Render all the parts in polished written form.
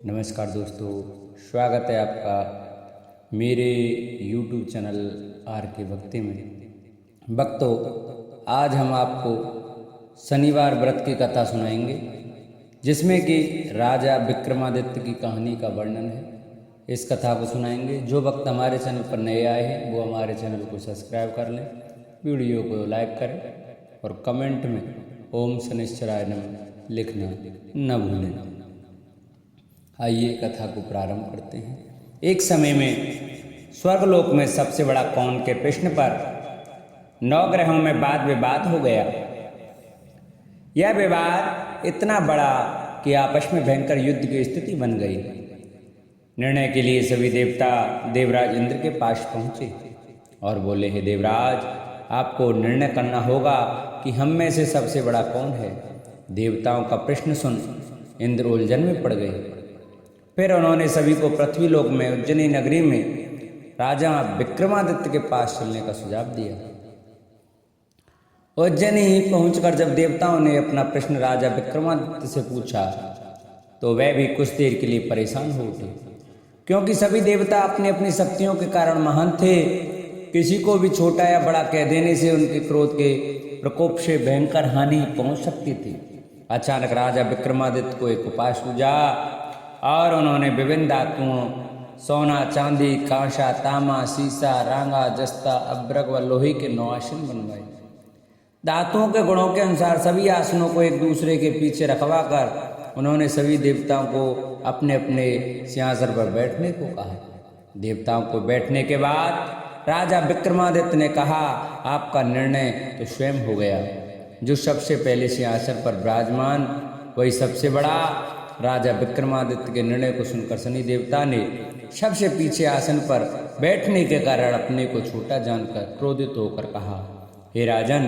नमस्कार दोस्तों, स्वागत है आपका मेरे YouTube चैनल आर के भक्ति में। भक्तों, आज हम आपको शनिवार व्रत की कथा सुनाएंगे, जिसमें कि राजा विक्रमादित्य की कहानी का वर्णन है। इस कथा को सुनाएंगे। जो भक्त हमारे चैनल पर नए आए हैं वो हमारे चैनल को सब्सक्राइब कर लें, वीडियो को लाइक करें और कमेंट में ओम शनिश्चराय नमः लिखना न भूलें। आइए कथा को प्रारंभ करते हैं। एक समय में स्वर्गलोक में सबसे बड़ा कौन के प्रश्न पर 9 ग्रहों में वाद विवाद हो गया। यह विवाद इतना बड़ा कि आपस में भयंकर युद्ध की स्थिति बन गई। निर्णय के लिए सभी देवता देवराज इंद्र के पास पहुंचे और बोले, हे देवराज, आपको निर्णय करना होगा कि हम में से सबसे बड़ा कौन है। देवताओं का प्रश्न सुन इंद्र उलझन में पड़ गए। फिर उन्होंने सभी को पृथ्वी लोक में उज्जैनी नगरी में राजा विक्रमादित्य के पास चलने का सुझाव दिया। उज्जैनी पहुंचकर जब देवताओं ने अपना प्रश्न राजा विक्रमादित्य से पूछा तो वह भी कुछ देर के लिए परेशान हो उठे, क्योंकि सभी देवता अपनी अपनी शक्तियों के कारण महान थे। किसी को भी छोटा या बड़ा कह देने से उनके क्रोध के प्रकोप से भयंकर हानि पहुंच सकती थी। अचानक राजा विक्रमादित्य को एक उपाय सूझा और उन्होंने विभिन्न धातुओं सोना, चांदी, कांसा, तांबा, सीसा, रांगा, जस्ता, अब्रक व लोहे के 9 आसन बनवाए। धातुओं के गुणों के अनुसार सभी आसनों को एक दूसरे के पीछे रखवा कर उन्होंने सभी देवताओं को अपने अपने सिंहासन पर बैठने को कहा। देवताओं को बैठने के बाद राजा विक्रमादित्य ने कहा, आपका निर्णय तो स्वयं हो गया। जो सबसे पहले सिंहासन पर विराजमान वही सबसे बड़ा। राजा विक्रमादित्य के निर्णय को सुनकर शनि देवता ने सबसे पीछे आसन पर बैठने के कारण अपने को छोटा जानकर क्रोधित होकर कहा, हे राजन,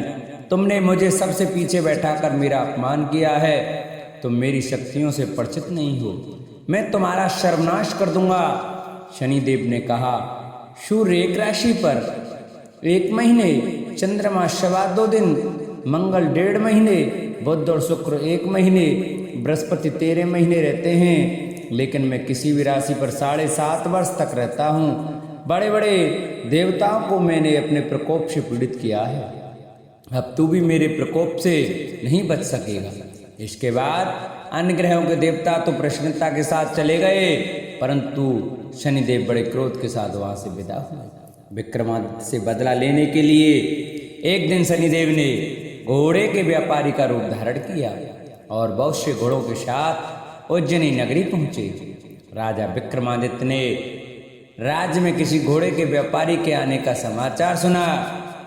तुमने मुझे सबसे पीछे बैठाकर मेरा अपमान किया है। तुम मेरी शक्तियों से परिचित नहीं हो, मैं तुम्हारा सर्वनाश कर दूंगा। शनिदेव ने कहा, सूर्य एक राशि पर 1 महीने, चंद्रमा 2.25 दिन, मंगल 1.5 महीने, बुध और शुक्र 1 महीने, बृहस्पति 13 महीने रहते हैं, लेकिन मैं किसी भी राशि पर 7.5 वर्ष तक रहता हूँ। बड़े बड़े देवताओं को मैंने अपने प्रकोप से पीड़ित किया है। अब तू भी मेरे प्रकोप से नहीं बच सकेगा। इसके बाद अन्य ग्रहों के देवता तो प्रसन्नता के साथ चले गए, परंतु शनिदेव बड़े क्रोध के साथ वहां से विदा हुए। विक्रमादित्य से बदला लेने के लिए एक दिन शनिदेव ने घोड़े के व्यापारी का रूप धारण किया और बहुत से घोड़ों के साथ उज्जैनी नगरी पहुंचे। राजा विक्रमादित्य ने राज्य में किसी घोड़े के व्यापारी के आने का समाचार सुना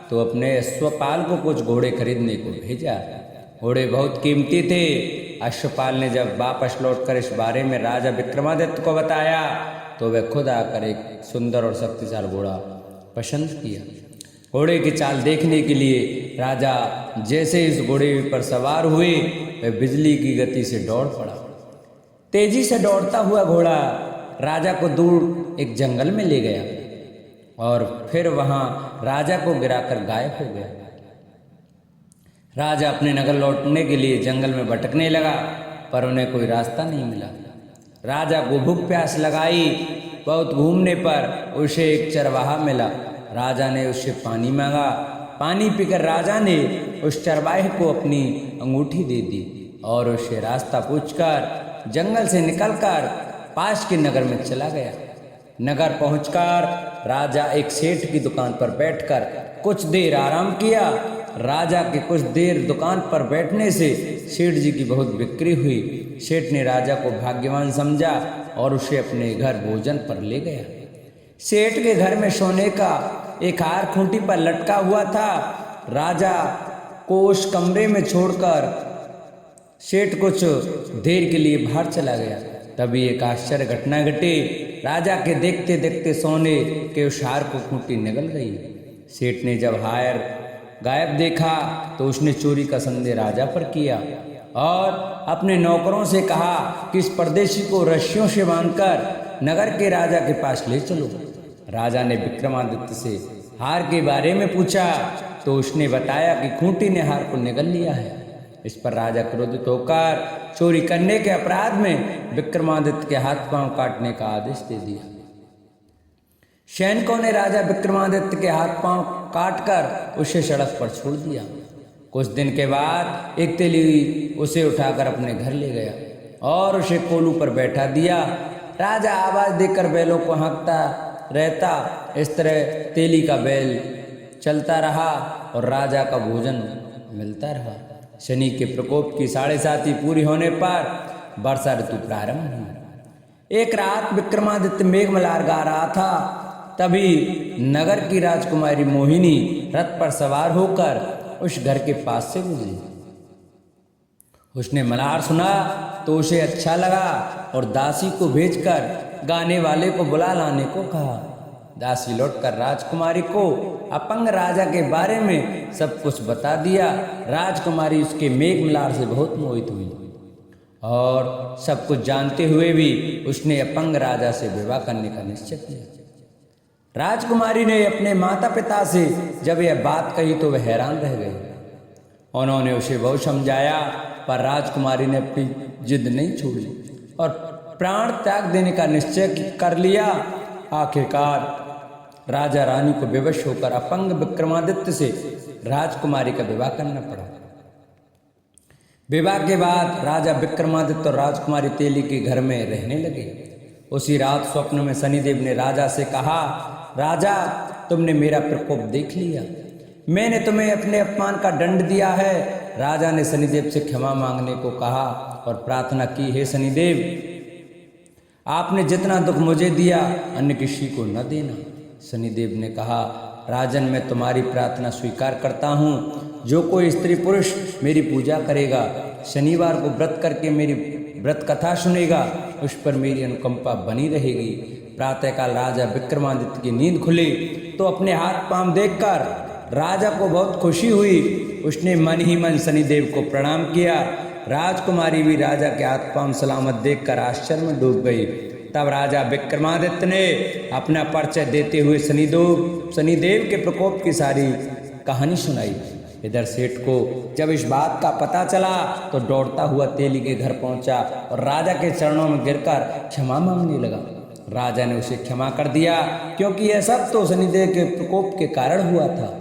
तो अपने अश्वपाल को कुछ घोड़े खरीदने को भेजा। घोड़े बहुत कीमती थे। अश्वपाल ने जब वापस लौटकर इस बारे में राजा विक्रमादित्य को बताया तो वह खुद आकर एक सुंदर और शक्तिशाली घोड़ा पसंद किया। घोड़े की चाल देखने के लिए राजा जैसे इस घोड़े पर सवार हुए, वह बिजली की गति से दौड़ पड़ा। तेजी से दौड़ता हुआ घोड़ा राजा को दूर एक जंगल में ले गया और फिर वहां राजा को गिराकर गायब हो गया। राजा अपने नगर लौटने के लिए जंगल में भटकने लगा, पर उन्हें कोई रास्ता नहीं मिला। राजा को भूख प्यास लगाई। बहुत घूमने पर उसे एक चरवाहा मिला। राजा ने उससे पानी मांगा। पानी पीकर राजा ने उस चरवाहे को अपनी अंगूठी दे दी और उससे रास्ता पूछकर जंगल से निकलकर पास के नगर में चला गया। नगर पहुंचकर राजा एक सेठ की दुकान पर बैठकर कुछ देर आराम किया। राजा के कुछ देर दुकान पर बैठने से सेठ जी की बहुत बिक्री हुई। सेठ ने राजा को भाग्यवान समझा और उसे अपने घर भोजन पर ले गया। सेठ के घर में सोने का एक हार खूंटी पर लटका हुआ था। राजा को उस कमरे में छोड़कर सेठ कुछ देर के लिए बाहर चला गया। तभी एक आश्चर्य घटना घटी। राजा के देखते देखते सोने के उस हार को खूंटी निगल गई। सेठ ने जब हार गायब देखा तो उसने चोरी का संदेह राजा पर किया और अपने नौकरों से कहा कि इस परदेशी को रस्सियों से बांधकर नगर के राजा के पास ले चलो। राजा ने विक्रमादित्य से हार के बारे में पूछा तो उसने बताया कि खूंटी ने हार को निगल लिया है। इस पर राजा क्रोधित होकर चोरी करने के अपराध में विक्रमादित्य के हाथ पांव काटने का आदेश दे दिया। सैनिकों ने राजा विक्रमादित्य के हाथ पांव काटकर उसे सड़क पर छोड़ दिया। कुछ दिन के बाद एक तेली उसे उठाकर अपने घर ले गया और उसे कोलू पर बैठा दिया। राजा आवाज देकर बैलों को हाँकता रहता। इस तरह तेली का बैल चलता रहा और राजा का भोजन मिलता रहा। शनि के प्रकोप की 7.5 पूरी होने पर वर्षा ऋतु प्रारंभ हुई। एक रात विक्रमादित्य मेघमल्हार गा रहा था, तभी नगर की राजकुमारी मोहिनी रथ पर सवार होकर उस घर के पास से गुजरी। उसने मल्हार सुना तो उसे अच्छा लगा और दासी को भेजकर गाने वाले को बुला लाने को कहा। दासी लौटकर राजकुमारी को अपंग राजा के बारे में सब कुछ बता दिया। राजकुमारी उसके मेघमल्हार से बहुत मोहित हुई और सब कुछ जानते हुए भी उसने अपंग राजा से विवाह करने का निश्चय किया। राजकुमारी ने अपने माता पिता से जब यह बात कही तो वह हैरान रह गए। उन्होंने उसे बहुत समझाया पर राजकुमारी ने अपनी जिद नहीं छोड़ी और प्राण त्याग देने का निश्चय कर लिया। आखिरकार राजा रानी को विवश होकर अपंग विक्रमादित्य से राजकुमारी का विवाह करना पड़ा। विवाह के बाद राजा विक्रमादित्य और राजकुमारी तेली के घर में रहने लगे। उसी रात स्वप्न में शनिदेव ने राजा से कहा, राजा तुमने मेरा प्रकोप देख लिया, मैंने तुम्हें अपने अपमान का दंड दिया है। राजा ने शनिदेव से क्षमा मांगने को कहा और प्रार्थना की, हे शनिदेव आपने जितना दुख मुझे दिया अन्य किसी को न देना। शनिदेव ने कहा, राजन मैं तुम्हारी प्रार्थना स्वीकार करता हूँ। जो कोई स्त्री पुरुष मेरी पूजा करेगा, शनिवार को व्रत करके मेरी व्रत कथा सुनेगा, उस पर मेरी अनुकंपा बनी रहेगी। प्रातःकाल राजा विक्रमादित्य की नींद खुली तो अपने हाथ पांव देखकर राजा को बहुत खुशी हुई। उसने मन ही मन शनिदेव को प्रणाम किया। राजकुमारी भी राजा के हाथ पांव सलामत देखकर आश्चर्य में डूब गई। तब राजा विक्रमादित्य ने अपना परिचय देते हुए शनिदेव के प्रकोप की सारी कहानी सुनाई। इधर सेठ को जब इस बात का पता चला तो दौड़ता हुआ तेली के घर पहुंचा और राजा के चरणों में गिरकर क्षमा मांगने लगा। राजा ने उसे क्षमा कर दिया क्योंकि यह सब तो शनिदेव के प्रकोप के कारण हुआ था।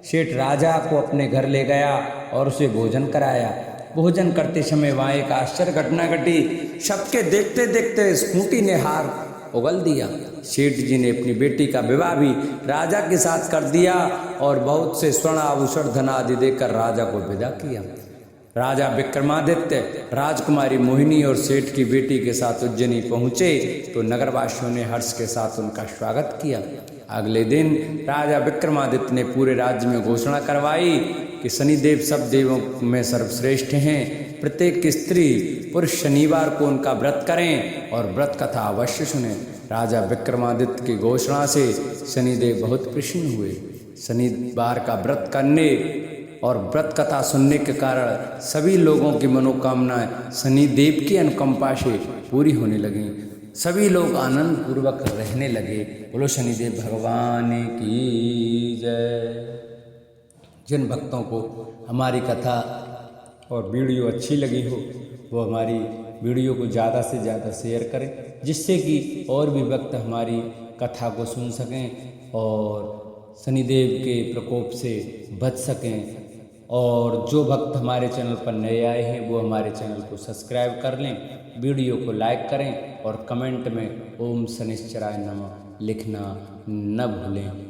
सेठ राजा को अपने घर ले गया और उसे भोजन कराया। भोजन करते समय वहाँ एक आश्चर्य घटना घटी। सबके देखते देखते स्कूटी ने हार उगल दिया। सेठ जी ने अपनी बेटी का विवाह भी राजा के साथ कर दिया और बहुत से स्वर्ण आभूषण धन आदि देकर राजा को विदा किया। राजा विक्रमादित्य राजकुमारी मोहिनी और सेठ की बेटी के साथ उज्जैनी पहुँचे तो नगरवासियों ने हर्ष के साथ उनका स्वागत किया। अगले दिन राजा विक्रमादित्य ने पूरे राज्य में घोषणा करवाई कि शनिदेव सब देवों में सर्वश्रेष्ठ हैं। प्रत्येक स्त्री पुरुष शनिवार को उनका व्रत करें और व्रत कथा अवश्य सुनें। राजा विक्रमादित्य की घोषणा से शनिदेव बहुत प्रसन्न हुए। शनिवार का व्रत करने और व्रत कथा सुनने के कारण सभी लोगों की मनोकामनाएं शनिदेव की अनुकंपा से पूरी होने लगीं। सभी लोग आनंद पूर्वक रहने लगे। बोलो शनिदेव भगवान की जय। जिन भक्तों को हमारी कथा और वीडियो अच्छी लगी हो वो हमारी वीडियो को ज़्यादा से ज़्यादा शेयर करें, जिससे कि और भी भक्त हमारी कथा को सुन सकें और शनिदेव के प्रकोप से बच सकें। और जो भक्त हमारे चैनल पर नए आए हैं वो हमारे चैनल को सब्सक्राइब कर लें, वीडियो को लाइक करें और कमेंट में ओम शनिश्चराय नमः लिखना न भूलें।